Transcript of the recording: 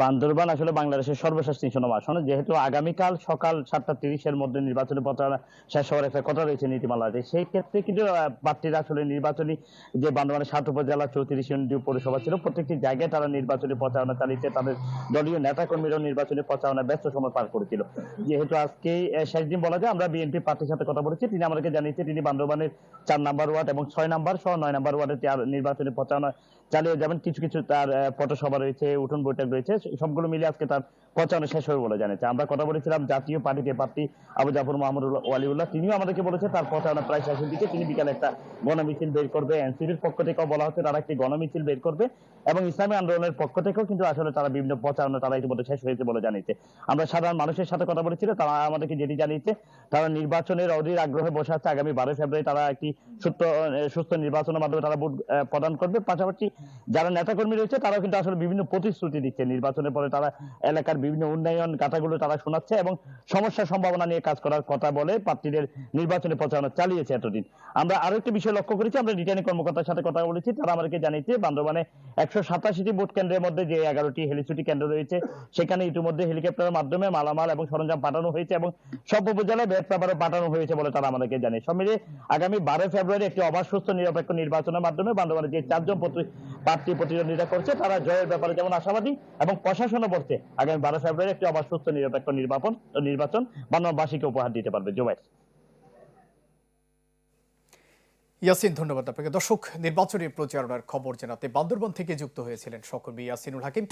বান্দরবান আসলে বাংলাদেশের সর্বশেষ ৩০০ নং আসন। যেহেতু আগামীকাল সকাল ৭টা ৩০-এর মধ্যে নির্বাচনী প্রচারণা শেষ হওয়ার একটা কথা রয়েছে নীতিমালাতে। সেই ক্ষেত্রে কিন্তু প্রার্থীরা আসলে নির্বাচনী যে বান্দরবানের ৭ উপজেলা ৩৪ ইউনিট পৌরসভা ছিল, প্রত্যেকটি জায়গায় তারা নির্বাচনী প্রচারণা চালিয়েছে। তাদের দলীয় নেতাকর্মীরাও নির্বাচনী প্রচারণায় ব্যস্ত সময় পার করেছিল। যেহেতু আজকে শেষ দিন বলা যায়, আমরা বিএনপি প্রার্থীর সাথে কথা বলেছি। তিনি আমাদেরকে জানিয়েছে তিনি বান্দরবানের ৪ নম্বর ওয়ার্ড এবং ৬ নম্বর সহ ৯ নম্বর ওয়ার্ডে নির্বাচনী প্রচারণা চালিয়ে যাবেন। কিছু কিছু তার পথসভা রয়েছে, উঠোন বৈঠক রয়েছে, সবগুলো মিলে আজকে তার প্রচারণা শেষ হবে বলে জানিয়েছে। আমরা কথা বলেছিলাম জাতীয় পার্টিতে প্রার্থী আবু জাফর মাহমুদ ওয়ালিউল্লাহ, তিনিও আমাদেরকে বলেছে তার প্রচারণা প্রায় শেষের দিকে। তিনি বিকালে একটা গণমিছিল বের করবে। এনসিপির পক্ষ থেকেও বলা হচ্ছে তারা একটি গণমিছিল বের করবে এবং ইসলামী আন্দোলনের পক্ষ থেকেও কিন্তু আসলে তারা বিভিন্ন প্রচারণা তারা ইতিমধ্যে শেষ হয়েছে বলে জানিয়েছে। আমরা সাধারণ মানুষের সাথে কথা বলেছিলাম, তারা আমাদেরকে যেটি জানিয়েছে তারা নির্বাচনের অধীর আগ্রহে বসে আছে। আগামী 12 ফেব্রুয়ারি তারা একটি সুস্থ নির্বাচনের মাধ্যমে তারা ভোট প্রদান করবে। পাশাপাশি যারা নেতাকর্মী রয়েছে তারাও কিন্তু আসলে বিভিন্ন প্রতিশ্রুতি দিচ্ছে। নির্বাচনের পরে তারা এলাকার বিভিন্ন উন্নয়ন গাথাগুলো তারা শোনাচ্ছে এবং সমস্যার সম্ভাবনা নিয়ে কাজ করার কথা বলে প্রার্থীদের নির্বাচনী প্রচারণা চালিয়েছে এতদিন। আমরা আরো একটি বিষয় লক্ষ্য করেছি, আমরা রিটার্নিং কর্মকর্তার সাথে কথা বলেছি, তারা আমাদেরকে জানিয়েছে বান্দরবানে ১৮৭টি ভোট কেন্দ্রের মধ্যে যে 11টি হেলিছুটি কেন্দ্র রয়েছে সেখানে ইতিমধ্যে হেলিকপ্টারের মাধ্যমে মালামাল এবং সরঞ্জাম পাঠানো হয়েছে এবং সব উপজেলায় ব্যাট পেপারও পাঠানো হয়েছে বলে তারা আমাদেরকে জানিয়ে। সব মিলিয়ে আগামী 12 ফেব্রুয়ারি একটি অবাধ সুস্থ নিরপেক্ষ নির্বাচনের মাধ্যমে বান্দরবানে যে ৪ জন প্রার্থী প্রতিদ্বন্দ্বিতা করছে তারা জয়ের ব্যাপারে যেমন আশাবাদী এবং প্রশাসনও বলছে আগামী 12 ফেব্রুয়ারি একটি অবাধ সুস্থ নিরপেক্ষ নির্বাচন বান্দরবানবাসীকে উপহার দিতে পারবে। জুবাইর। ইয়াসিন, ধন্যবাদ আপনাকে। দর্শক, নির্বাচনী প্রচারণার খবর জানাতে বান্দরবান থেকে যুক্ত হয়েছিলেন সহকর্মী ইয়াসিনুল হাকিম।